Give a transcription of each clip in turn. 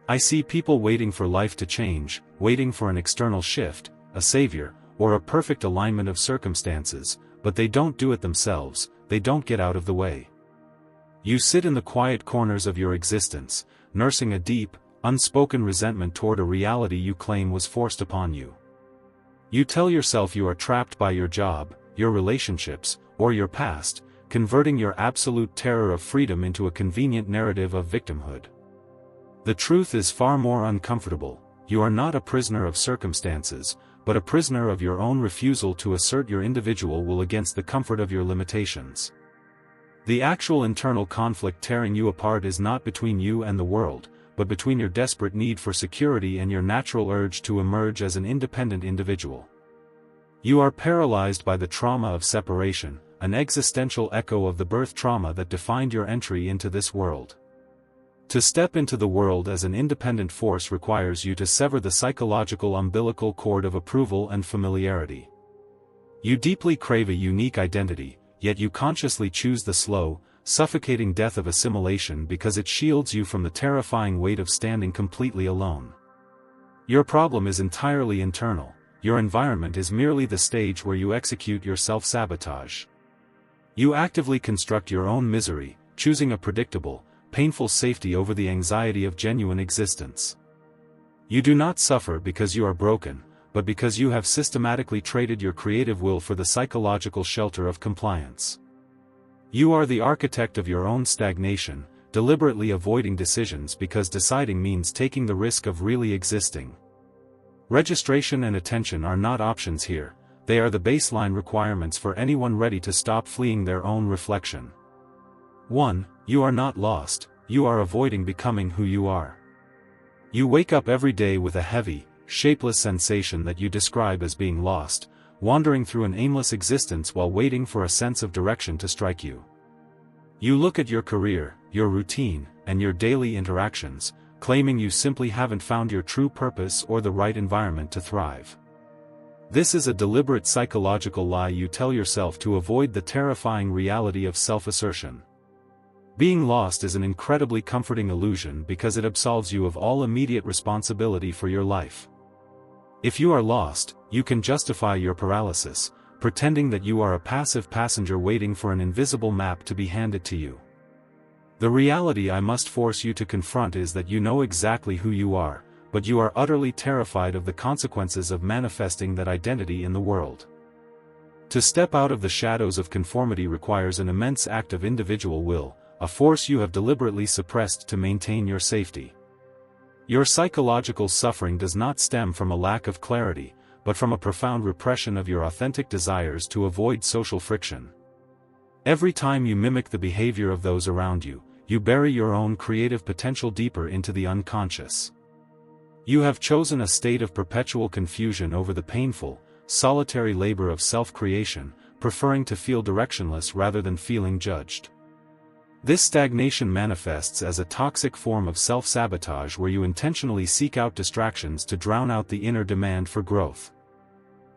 I see people waiting for life to change, waiting for an external shift, a savior, or a perfect alignment of circumstances, but they don't do it themselves, they don't get out of the way. You sit in the quiet corners of your existence, nursing a deep, unspoken resentment toward a reality you claim was forced upon you. You tell yourself you are trapped by your job, your relationships, or your past, converting your absolute terror of freedom into a convenient narrative of victimhood. The truth is far more uncomfortable. You are not a prisoner of circumstances, but a prisoner of your own refusal to assert your individual will against the comfort of your limitations. The actual internal conflict tearing you apart is not between you and the world, but between your desperate need for security and your natural urge to emerge as an independent individual. You are paralyzed by the trauma of separation, an existential echo of the birth trauma that defined your entry into this world. To step into the world as an independent force requires you to sever the psychological umbilical cord of approval and familiarity. You deeply crave a unique identity, yet you consciously choose the slow, suffocating death of assimilation because it shields you from the terrifying weight of standing completely alone. Your problem is entirely internal. Your environment is merely the stage where you execute your self-sabotage. You actively construct your own misery, choosing a predictable, painful safety over the anxiety of genuine existence. You do not suffer because you are broken, but because you have systematically traded your creative will for the psychological shelter of compliance. You are the architect of your own stagnation, deliberately avoiding decisions because deciding means taking the risk of really existing. Registration and attention are not options here, they are the baseline requirements for anyone ready to stop fleeing their own reflection. 1. You are not lost, you are avoiding becoming who you are. You wake up every day with a heavy, shapeless sensation that you describe as being lost, wandering through an aimless existence while waiting for a sense of direction to strike you. You look at your career, your routine, and your daily interactions, claiming you simply haven't found your true purpose or the right environment to thrive. This is a deliberate psychological lie you tell yourself to avoid the terrifying reality of self-assertion. Being lost is an incredibly comforting illusion because it absolves you of all immediate responsibility for your life. If you are lost, you can justify your paralysis, pretending that you are a passive passenger waiting for an invisible map to be handed to you. The reality I must force you to confront is that you know exactly who you are, but you are utterly terrified of the consequences of manifesting that identity in the world. To step out of the shadows of conformity requires an immense act of individual will, a force you have deliberately suppressed to maintain your safety. Your psychological suffering does not stem from a lack of clarity, but from a profound repression of your authentic desires to avoid social friction. Every time you mimic the behavior of those around you, you bury your own creative potential deeper into the unconscious. You have chosen a state of perpetual confusion over the painful, solitary labor of self-creation, preferring to feel directionless rather than feeling judged. This stagnation manifests as a toxic form of self-sabotage where you intentionally seek out distractions to drown out the inner demand for growth.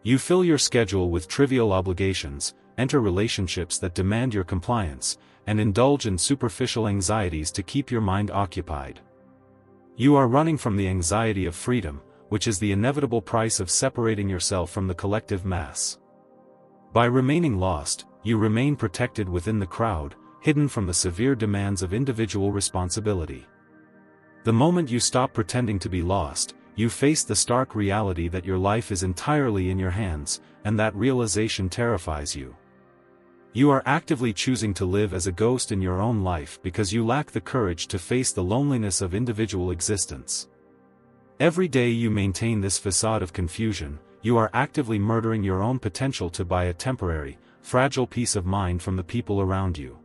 You fill your schedule with trivial obligations, enter relationships that demand your compliance, and indulge in superficial anxieties to keep your mind occupied. You are running from the anxiety of freedom, which is the inevitable price of separating yourself from the collective mass. By remaining lost, you remain protected within the crowd, hidden from the severe demands of individual responsibility. The moment you stop pretending to be lost, you face the stark reality that your life is entirely in your hands, and that realization terrifies you. You are actively choosing to live as a ghost in your own life because you lack the courage to face the loneliness of individual existence. Every day you maintain this facade of confusion, you are actively murdering your own potential to buy a temporary, fragile peace of mind from the people around you.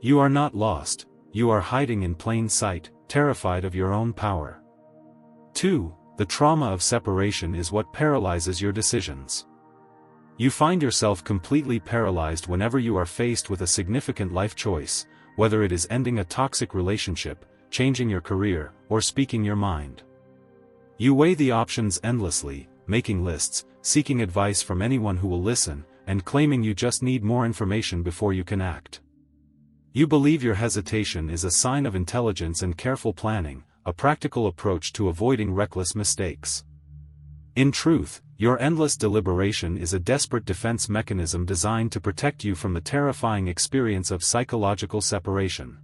You are not lost, you are hiding in plain sight, terrified of your own power. 2. The trauma of separation is what paralyzes your decisions. You find yourself completely paralyzed whenever you are faced with a significant life choice, whether it is ending a toxic relationship, changing your career, or speaking your mind. You weigh the options endlessly, making lists, seeking advice from anyone who will listen, and claiming you just need more information before you can act. You believe your hesitation is a sign of intelligence and careful planning, a practical approach to avoiding reckless mistakes. In truth, your endless deliberation is a desperate defense mechanism designed to protect you from the terrifying experience of psychological separation.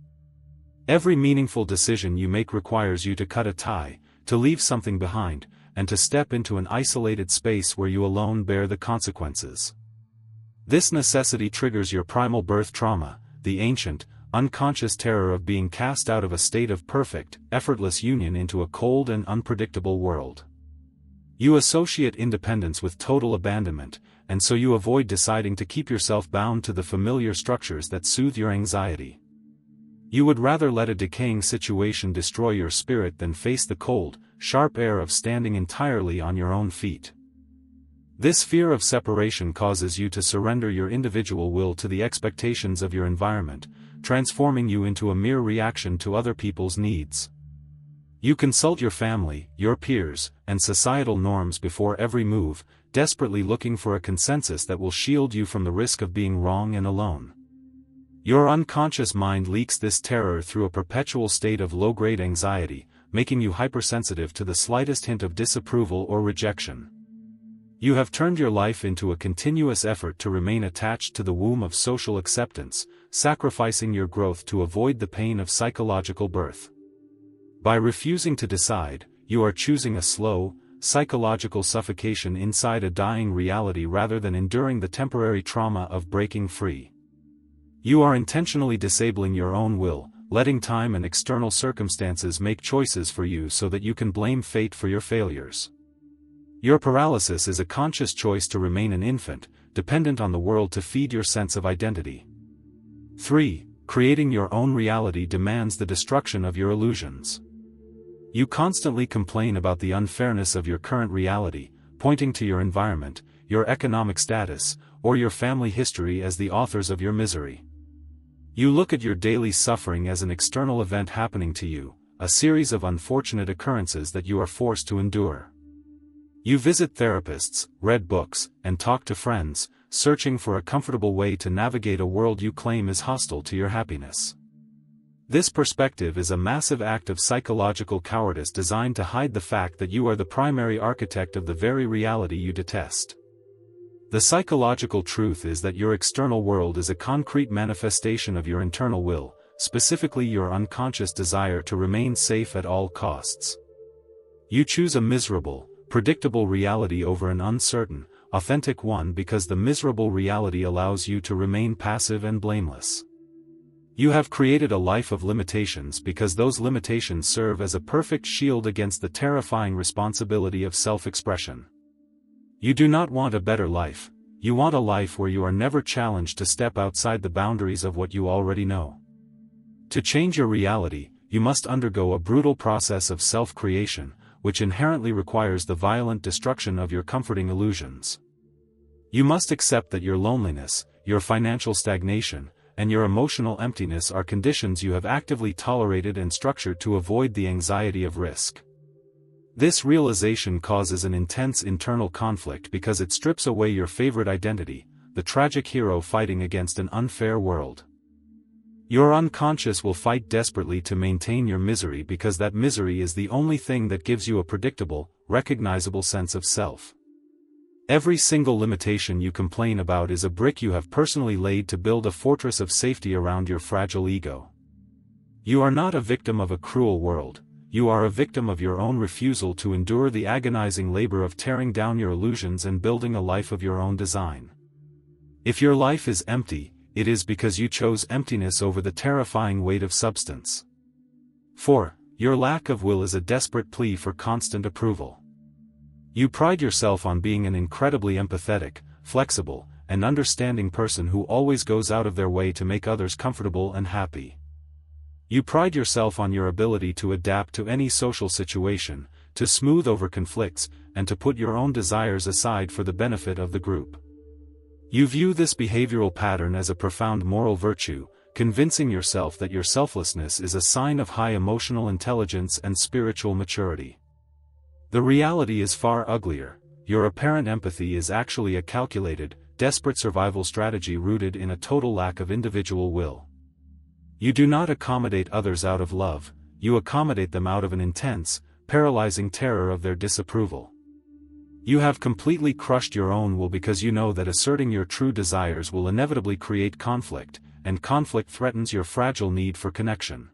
Every meaningful decision you make requires you to cut a tie, to leave something behind, and to step into an isolated space where you alone bear the consequences. This necessity triggers your primal birth trauma, the ancient, unconscious terror of being cast out of a state of perfect, effortless union into a cold and unpredictable world. You associate independence with total abandonment, and so you avoid deciding to keep yourself bound to the familiar structures that soothe your anxiety. You would rather let a decaying situation destroy your spirit than face the cold, sharp air of standing entirely on your own feet. This fear of separation causes you to surrender your individual will to the expectations of your environment, transforming you into a mere reaction to other people's needs. You consult your family, your peers, and societal norms before every move, desperately looking for a consensus that will shield you from the risk of being wrong and alone. Your unconscious mind leaks this terror through a perpetual state of low-grade anxiety, making you hypersensitive to the slightest hint of disapproval or rejection. You have turned your life into a continuous effort to remain attached to the womb of social acceptance, sacrificing your growth to avoid the pain of psychological birth. By refusing to decide, you are choosing a slow, psychological suffocation inside a dying reality rather than enduring the temporary trauma of breaking free. You are intentionally disabling your own will, letting time and external circumstances make choices for you so that you can blame fate for your failures. Your paralysis is a conscious choice to remain an infant, dependent on the world to feed your sense of identity. 3. Creating your own reality demands the destruction of your illusions. You constantly complain about the unfairness of your current reality, pointing to your environment, your economic status, or your family history as the authors of your misery. You look at your daily suffering as an external event happening to you, a series of unfortunate occurrences that you are forced to endure. You visit therapists, read books, and talk to friends, searching for a comfortable way to navigate a world you claim is hostile to your happiness. This perspective is a massive act of psychological cowardice designed to hide the fact that you are the primary architect of the very reality you detest. The psychological truth is that your external world is a concrete manifestation of your internal will, specifically your unconscious desire to remain safe at all costs. You choose a miserable, predictable reality over an uncertain, authentic one because the miserable reality allows you to remain passive and blameless. You have created a life of limitations because those limitations serve as a perfect shield against the terrifying responsibility of self-expression. You do not want a better life, you want a life where you are never challenged to step outside the boundaries of what you already know. To change your reality, you must undergo a brutal process of self-creation, which inherently requires the violent destruction of your comforting illusions. You must accept that your loneliness, your financial stagnation, and your emotional emptiness are conditions you have actively tolerated and structured to avoid the anxiety of risk. This realization causes an intense internal conflict because it strips away your favorite identity, the tragic hero fighting against an unfair world. Your unconscious will fight desperately to maintain your misery because that misery is the only thing that gives you a predictable, recognizable sense of self. Every single limitation you complain about is a brick you have personally laid to build a fortress of safety around your fragile ego. You are not a victim of a cruel world, you are a victim of your own refusal to endure the agonizing labor of tearing down your illusions and building a life of your own design. If your life is empty, it is because you chose emptiness over the terrifying weight of substance. 4. Your lack of will is a desperate plea for constant approval. You pride yourself on being an incredibly empathetic, flexible, and understanding person who always goes out of their way to make others comfortable and happy. You pride yourself on your ability to adapt to any social situation, to smooth over conflicts, and to put your own desires aside for the benefit of the group. You view this behavioral pattern as a profound moral virtue, convincing yourself that your selflessness is a sign of high emotional intelligence and spiritual maturity. The reality is far uglier. Your apparent empathy is actually a calculated, desperate survival strategy rooted in a total lack of individual will. You do not accommodate others out of love, you accommodate them out of an intense, paralyzing terror of their disapproval. You have completely crushed your own will because you know that asserting your true desires will inevitably create conflict, and conflict threatens your fragile need for connection.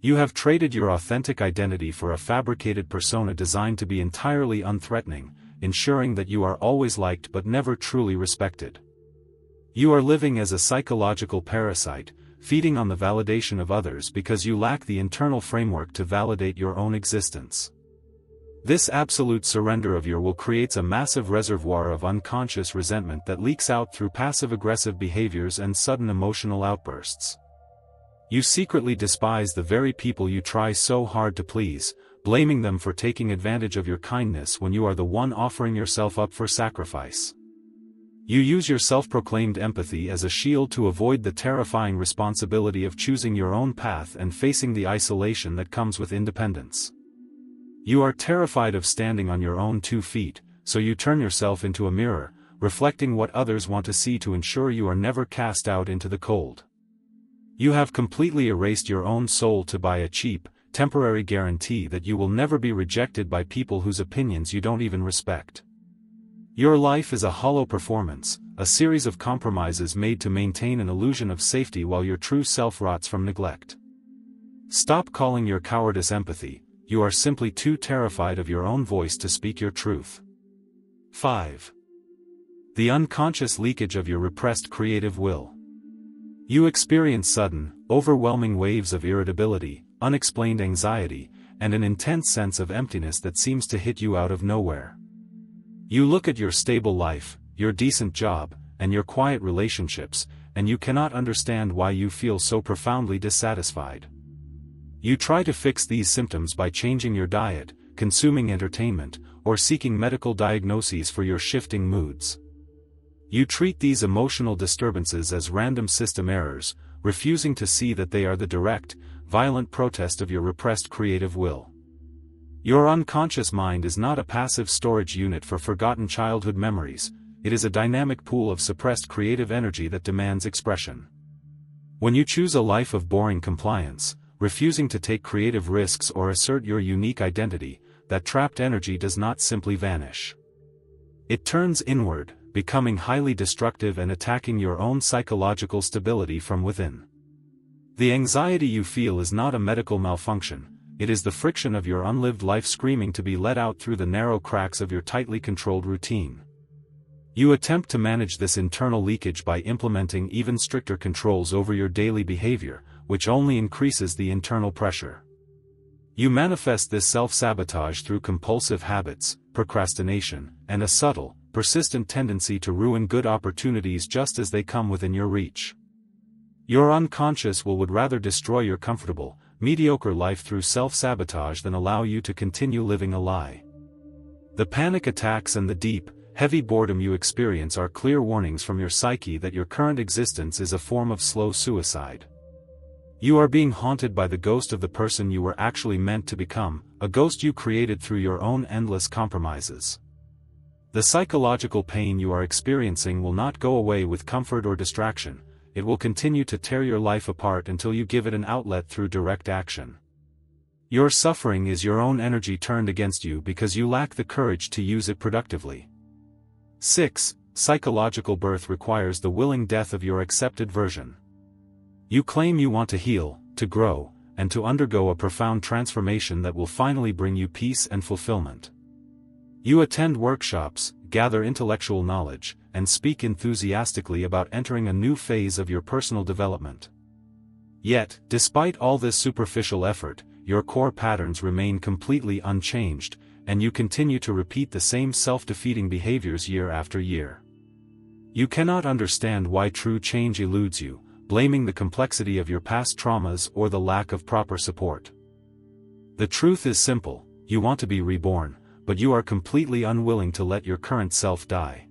You have traded your authentic identity for a fabricated persona designed to be entirely unthreatening, ensuring that you are always liked but never truly respected. You are living as a psychological parasite, feeding on the validation of others because you lack the internal framework to validate your own existence. This absolute surrender of your will creates a massive reservoir of unconscious resentment that leaks out through passive-aggressive behaviors and sudden emotional outbursts. You secretly despise the very people you try so hard to please, blaming them for taking advantage of your kindness when you are the one offering yourself up for sacrifice. You use your self-proclaimed empathy as a shield to avoid the terrifying responsibility of choosing your own path and facing the isolation that comes with independence. You are terrified of standing on your own 2 feet, so you turn yourself into a mirror, reflecting what others want to see to ensure you are never cast out into the cold. You have completely erased your own soul to buy a cheap, temporary guarantee that you will never be rejected by people whose opinions you don't even respect. Your life is a hollow performance, a series of compromises made to maintain an illusion of safety while your true self rots from neglect. Stop calling your cowardice empathy. You are simply too terrified of your own voice to speak your truth. 5. The unconscious leakage of your repressed creative will. You experience sudden, overwhelming waves of irritability, unexplained anxiety, and an intense sense of emptiness that seems to hit you out of nowhere. You look at your stable life, your decent job, and your quiet relationships, and you cannot understand why you feel so profoundly dissatisfied. You try to fix these symptoms by changing your diet, consuming entertainment, or seeking medical diagnoses for your shifting moods. You treat these emotional disturbances as random system errors, refusing to see that they are the direct, violent protest of your repressed creative will. Your unconscious mind is not a passive storage unit for forgotten childhood memories, it is a dynamic pool of suppressed creative energy that demands expression. When you choose a life of boring compliance, refusing to take creative risks or assert your unique identity, that trapped energy does not simply vanish. It turns inward, becoming highly destructive and attacking your own psychological stability from within. The anxiety you feel is not a medical malfunction, it is the friction of your unlived life screaming to be let out through the narrow cracks of your tightly controlled routine. You attempt to manage this internal leakage by implementing even stricter controls over your daily behavior, which only increases the internal pressure. You manifest this self-sabotage through compulsive habits, procrastination, and a subtle, persistent tendency to ruin good opportunities just as they come within your reach. Your unconscious will would rather destroy your comfortable, mediocre life through self-sabotage than allow you to continue living a lie. The panic attacks and the deep, heavy boredom you experience are clear warnings from your psyche that your current existence is a form of slow suicide. You are being haunted by the ghost of the person you were actually meant to become, a ghost you created through your own endless compromises. The psychological pain you are experiencing will not go away with comfort or distraction, it will continue to tear your life apart until you give it an outlet through direct action. Your suffering is your own energy turned against you because you lack the courage to use it productively. 6. Psychological birth requires the willing death of your accepted version. You claim you want to heal, to grow, and to undergo a profound transformation that will finally bring you peace and fulfillment. You attend workshops, gather intellectual knowledge, and speak enthusiastically about entering a new phase of your personal development. Yet, despite all this superficial effort, your core patterns remain completely unchanged, and you continue to repeat the same self-defeating behaviors year after year. You cannot understand why true change eludes you, blaming the complexity of your past traumas or the lack of proper support. The truth is simple, you want to be reborn, but you are completely unwilling to let your current self die.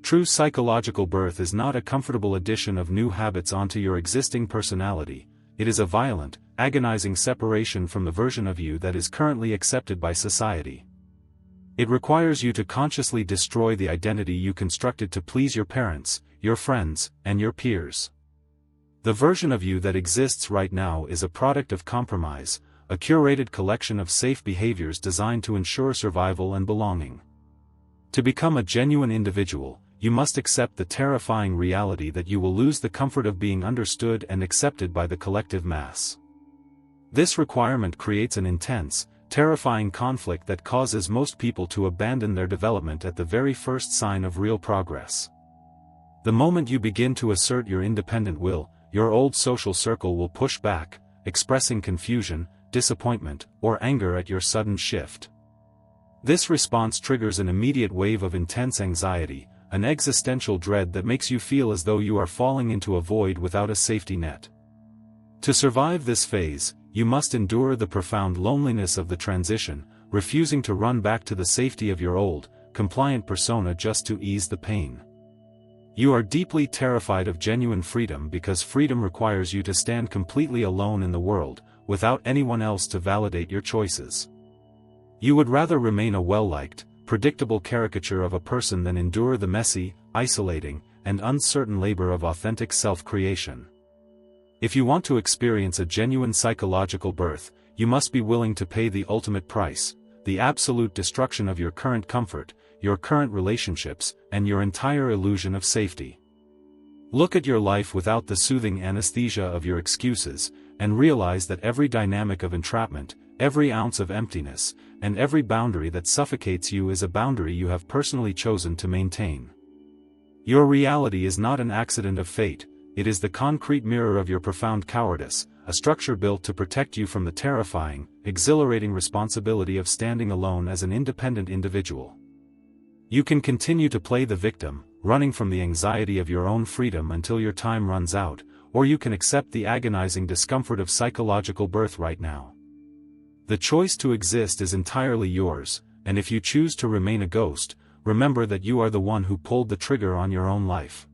True psychological birth is not a comfortable addition of new habits onto your existing personality, it is a violent, agonizing separation from the version of you that is currently accepted by society. It requires you to consciously destroy the identity you constructed to please your parents, your friends, and your peers. The version of you that exists right now is a product of compromise, a curated collection of safe behaviors designed to ensure survival and belonging. To become a genuine individual, you must accept the terrifying reality that you will lose the comfort of being understood and accepted by the collective mass. This requirement creates an intense, terrifying conflict that causes most people to abandon their development at the very first sign of real progress. The moment you begin to assert your independent will, your old social circle will push back, expressing confusion, disappointment, or anger at your sudden shift. This response triggers an immediate wave of intense anxiety, an existential dread that makes you feel as though you are falling into a void without a safety net. To survive this phase, you must endure the profound loneliness of the transition, refusing to run back to the safety of your old, compliant persona just to ease the pain. You are deeply terrified of genuine freedom because freedom requires you to stand completely alone in the world, without anyone else to validate your choices. You would rather remain a well-liked, predictable caricature of a person than endure the messy, isolating, and uncertain labor of authentic self-creation. If you want to experience a genuine psychological birth, you must be willing to pay the ultimate price, the absolute destruction of your current comfort, your current relationships, and your entire illusion of safety. Look at your life without the soothing anesthesia of your excuses, and realize that every dynamic of entrapment, every ounce of emptiness, and every boundary that suffocates you is a boundary you have personally chosen to maintain. Your reality is not an accident of fate, it is the concrete mirror of your profound cowardice, a structure built to protect you from the terrifying, exhilarating responsibility of standing alone as an independent individual. You can continue to play the victim, running from the anxiety of your own freedom until your time runs out, or you can accept the agonizing discomfort of psychological birth right now. The choice to exist is entirely yours, and if you choose to remain a ghost, remember that you are the one who pulled the trigger on your own life.